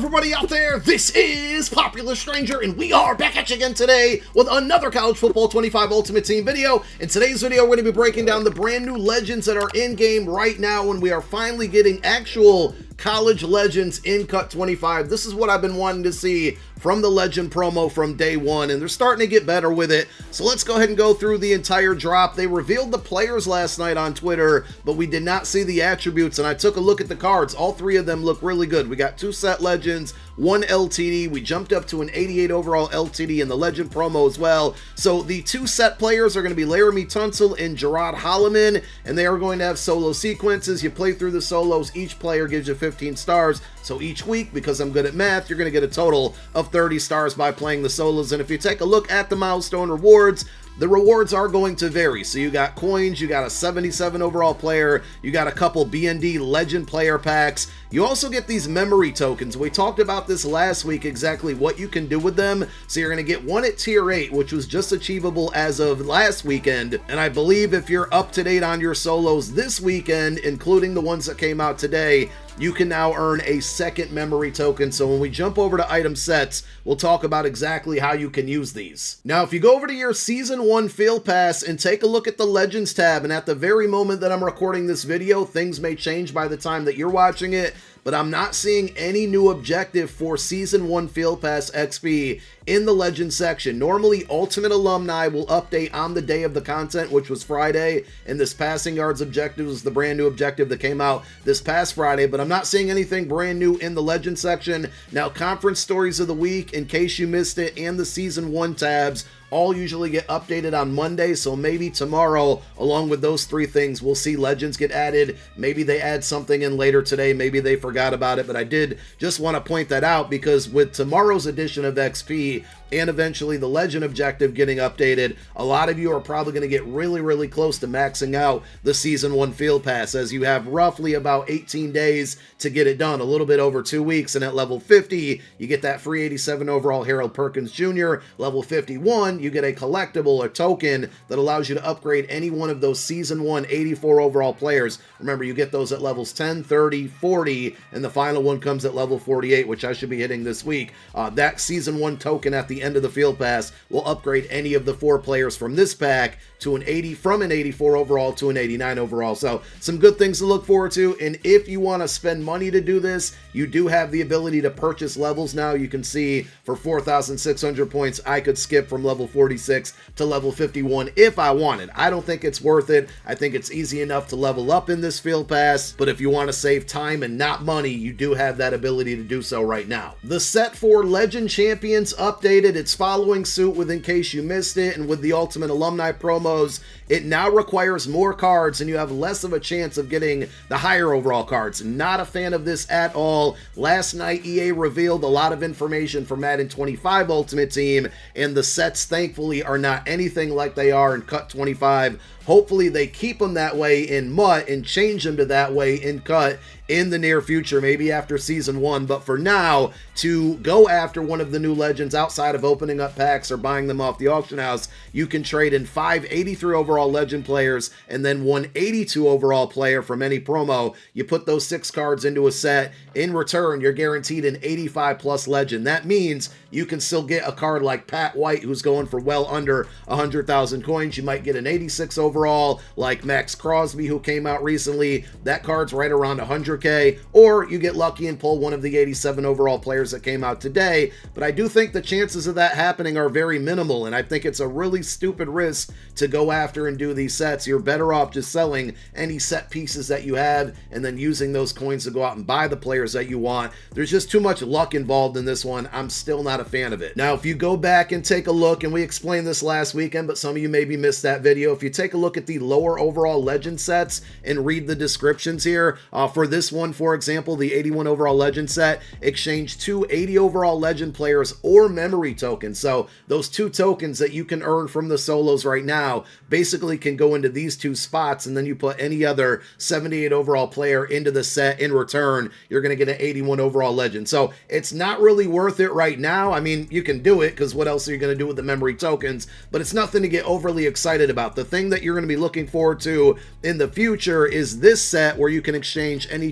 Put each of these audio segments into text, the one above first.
everybody out there? This is Popular Stranger, and we are back at you again today with another College Football 25 Ultimate Team video. In today's video, we're going to be breaking down the brand new legends that are in-game right now, and we are finally getting actual college legends in Cut 25. This is what I've been wanting to see from the legend promo from day one, and they're starting to get better with it. So let's go ahead and go through the entire drop. They revealed the players last night on Twitter, but we did not see the attributes, and I took a look at the cards. All three of them look really good. We got 2 set legends, 1 LTD. We jumped up to an 88 overall LTD in the legend promo as well. So the 2 set players are going to be Laramie Tunsil and Gerard Holloman, and they are going to have solo sequences. You play through the solos. Each player gives you 15 stars. So each week, because I'm good at math, you're going to get a total of 30 stars by playing the solos. And if you take a look at the milestone rewards, the rewards are going to vary. So you got coins, you got a 77 overall player, you got a couple BND legend player packs. You also get these memory tokens. We talked about this last week, exactly what you can do with them. So you're going to get one at tier 8, which was just achievable as of last weekend. And I believe if you're up to date on your solos this weekend, including the ones that came out today, you can now earn a second memory token. So when we jump over to item sets, we'll talk about exactly how you can use these. Now, if you go over to your Season 1 Field Pass and take a look at the Legends tab, and at the very moment that I'm recording this video, things may change by the time that you're watching it, but I'm not seeing any new objective for Season 1 Field Pass XP in the Legends section. Normally, Ultimate Alumni will update on the day of the content, which was Friday, and this passing yards objective was the brand new objective that came out this past Friday, but I'm not seeing anything brand new in the Legends section. Now, Conference Stories of the Week, in case you missed it, and the Season 1 tabs all usually get updated on Monday, so maybe tomorrow, along with those 3 things, we'll see legends get added. Maybe they add something in later today, maybe they forgot about it, but I did just want to point that out because with tomorrow's edition of XP and eventually the legend objective getting updated, a lot of you are probably going to get really close to maxing out the Season 1 Field Pass, as you have roughly about 18 days to get it done, a little bit over 2 weeks, and at level 50, you get that free 87 overall Harold Perkins Jr. Level 51, you get a collectible, a token that allows you to upgrade any one of those Season 1 84 overall players. Remember, you get those at levels 10, 30, 40, and the final one comes at level 48, which I should be hitting this week. That Season 1 token at the end of the Field Pass will upgrade any of the 4 players from this pack to an 80, from an 84 overall to an 89 overall. So some good things to look forward to. And if you want to spend money to do this, you do have the ability to purchase levels now. You can see for 4,600 points, I could skip from level 46 to level 51 if I wanted. I don't think it's worth it. I think it's easy enough to level up in this Field Pass, but if you want to save time and not money, you do have that ability to do so right now. The set for Legend Champions updated. It's following suit with In Case You Missed It, and with the Ultimate Alumni promos, it now requires more cards and you have less of a chance of getting the higher overall cards. Not a fan of this at all. Last night, EA revealed a lot of information for Madden 25 Ultimate Team, and the sets, thankfully, are not anything like they are in Cut 25. Hopefully they keep them that way in MUT and change them to that way in Cut in the near future, maybe after Season 1. But for now, to go after one of the new legends outside of opening up packs or buying them off the auction house, you can trade in 5 83 overall legend players and then 1 82 overall player from any promo. You put those 6 cards into a set. In return, you're guaranteed an 85 plus legend. That means you can still get a card like Pat White, who's going for well under 100,000 coins. You might get an 86 overall like Max Crosby, who came out recently. That card's right around 100K, or you get lucky and pull one of the 87 overall players that came out today. But I do think the chances of that happening are very minimal, and I think it's a really stupid risk to go after and do these sets. You're better off just selling any set pieces that you have and then using those coins to go out and buy the players that you want. There's just too much luck involved in this one. I'm still not a fan of it. Now, if you go back and take a look, and we explained this last weekend, but some of you maybe missed that video. If you take a look at the lower overall legend sets and read the descriptions here, for this one, for example, the 81 overall legend set, exchange 2 80 overall legend players or memory tokens. So those 2 tokens that you can earn from the solos right now basically can go into these 2 spots, and then you put any other 78 overall player into the set. In return, you're going to get an 81 overall legend. So it's not really worth it right now. I mean, you can do it because what else are you going to do with the memory tokens? But it's nothing to get overly excited about. The thing that you're going to be looking forward to in the future is this set where you can exchange any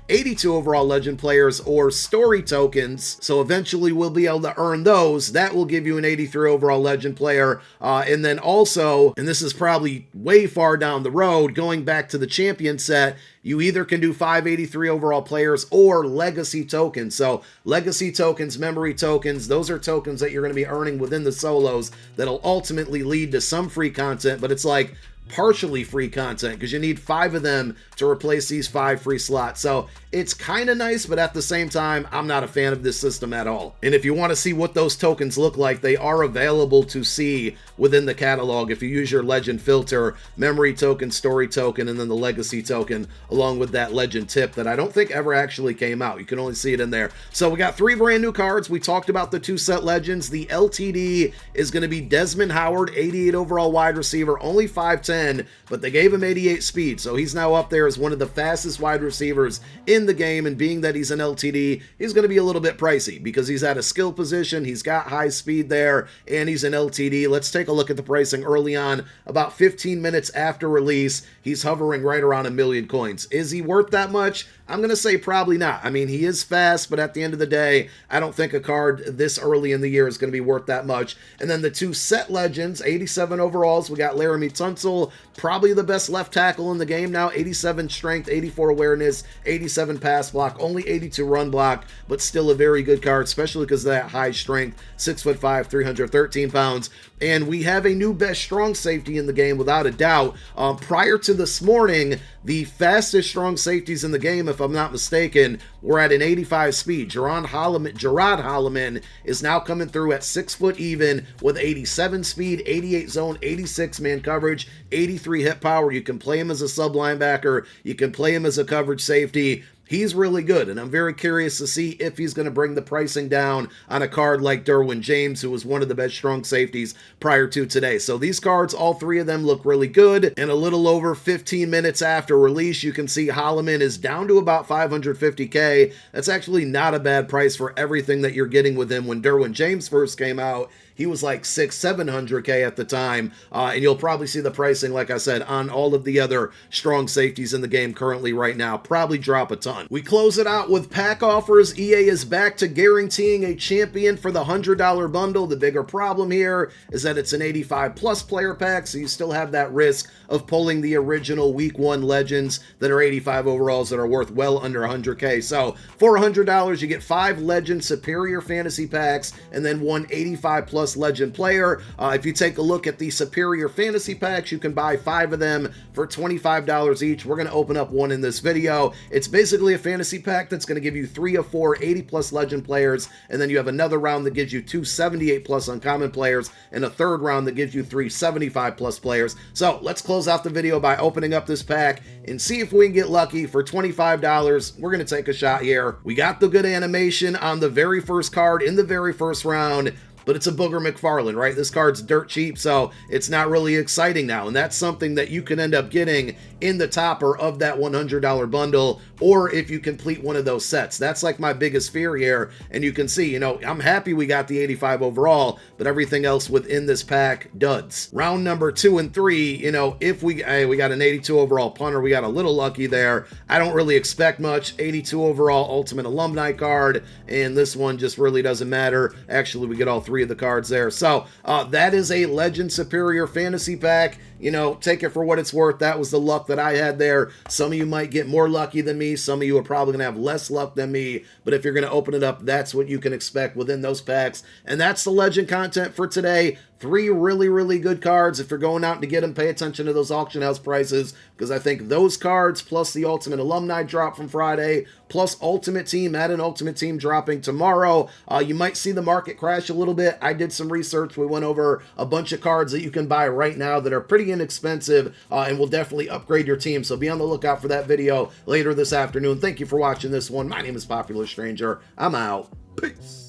82 overall legend players or story tokens. So eventually we'll be able to earn those. That will give you an 83 overall legend player. And then also, and this is probably way far down the road, going back to the champion set, you either can do 583 overall players or legacy tokens. So legacy tokens, memory tokens, those are tokens that you're going to be earning within the solos that'll ultimately lead to some free content, but it's like partially free content because you need 5 of them to replace these 5 free slots. So it's kind of nice, but at the same time, I'm not a fan of this system at all. And if you want to see what those tokens look like, they are available to see within the catalog if you use your legend filter, memory token, story token, and then the legacy token, along with that legend tip that I don't think ever actually came out. You can only see it in there. So we got 3 brand new cards. We talked about the 2 set legends. The LTD is going to be Desmond Howard, 88 overall wide receiver, only 5'10", but they gave him 88 speed. So he's now up there as one of the fastest wide receivers in the game, and being that he's an LTD, he's going to be a little bit pricey because he's at a skill position, he's got high speed there, and he's an LTD. Let's take a look at the pricing early on. About 15 minutes after release, he's hovering right around 1 million coins. Is he worth that much? I'm going to say probably not. I mean, he is fast, but at the end of the day, I don't think a card this early in the year is going to be worth that much. And then the 2 set legends, 87 overalls, we got Laramie Tunsil, probably the best left tackle in the game now, 87 strength, 84 awareness, 87 pass block, only 82 run block, but still a very good card, especially because of that high strength, 6'5", 313 pounds. And we have a new best strong safety in the game, without a doubt. Prior to this morning, the fastest strong safeties in the game, if I'm not mistaken, were at an 85 speed. Gerard Holloman is now coming through at 6 foot even with 87 speed, 88 zone, 86 man coverage, 83 hit power. You can play him as a sub linebacker. You can play him as a coverage safety. He's really good, and I'm very curious to see if he's going to bring the pricing down on a card like Derwin James, who was one of the best strong safeties prior to today. So these cards, all 3 of them, look really good. And a little over 15 minutes after release, you can see Holloman is down to about 550K. That's actually not a bad price for everything that you're getting with him. When Derwin James first came out, he was like 700K at the time, and you'll probably see the pricing, like I said, on all of the other strong safeties in the game currently right now, probably drop a ton. We close it out with pack offers. EA is back to guaranteeing a champion for the $100 bundle. The bigger problem here is that it's an 85 plus player pack, so you still have that risk of pulling the original week 1 legends that are 85 overalls that are worth well under 100K. So for $100, you get 5 legend superior fantasy packs and then 1 85 plus legend player. If you take a look at the superior fantasy packs, you can buy 5 of them for $25 each. We're going to open up one in this video. It's basically a fantasy pack that's going to give you 3 of 4 80 plus legend players, and then you have another round that gives you 2 78 plus uncommon players and a third round that gives you 3 75 plus players. So let's close out the video by opening up this pack and see if we can get lucky. For $25, we're going to take a shot here. We got the good animation on the very first card in the very first round, but it's a Booger McFarland, right? This card's dirt cheap, so it's not really exciting now, and that's something that you can end up getting in the topper of that $100 bundle, or if you complete one of those sets. That's like my biggest fear here, and you can see, you know, I'm happy we got the 85 overall, but everything else within this pack, duds. Round number 2 and 3, you know, if we got an 82 overall punter, we got a little lucky there. I don't really expect much. 82 overall Ultimate Alumni card, and this one just really doesn't matter. Actually, we get all 3 of the cards there. So that is a Legend Superior Fantasy Pack. You know, take it for what it's worth. That was the luck that I had there. Some of you might get more lucky than me. Some of you are probably going to have less luck than me. But if you're going to open it up, that's what you can expect within those packs. And that's the Legend content for today. 3 really, really good cards. If you're going out to get them, pay attention to those auction house prices, because I think those cards, plus the Ultimate Alumni drop from Friday, plus Ultimate Team, add an Ultimate Team dropping tomorrow, you might see the market crash a little bit. I did some research. We went over a bunch of cards that you can buy right now that are pretty inexpensive and will definitely upgrade your team. So be on the lookout for that video later this afternoon. Thank you for watching this one. My name is Popular Stranger. I'm out. Peace.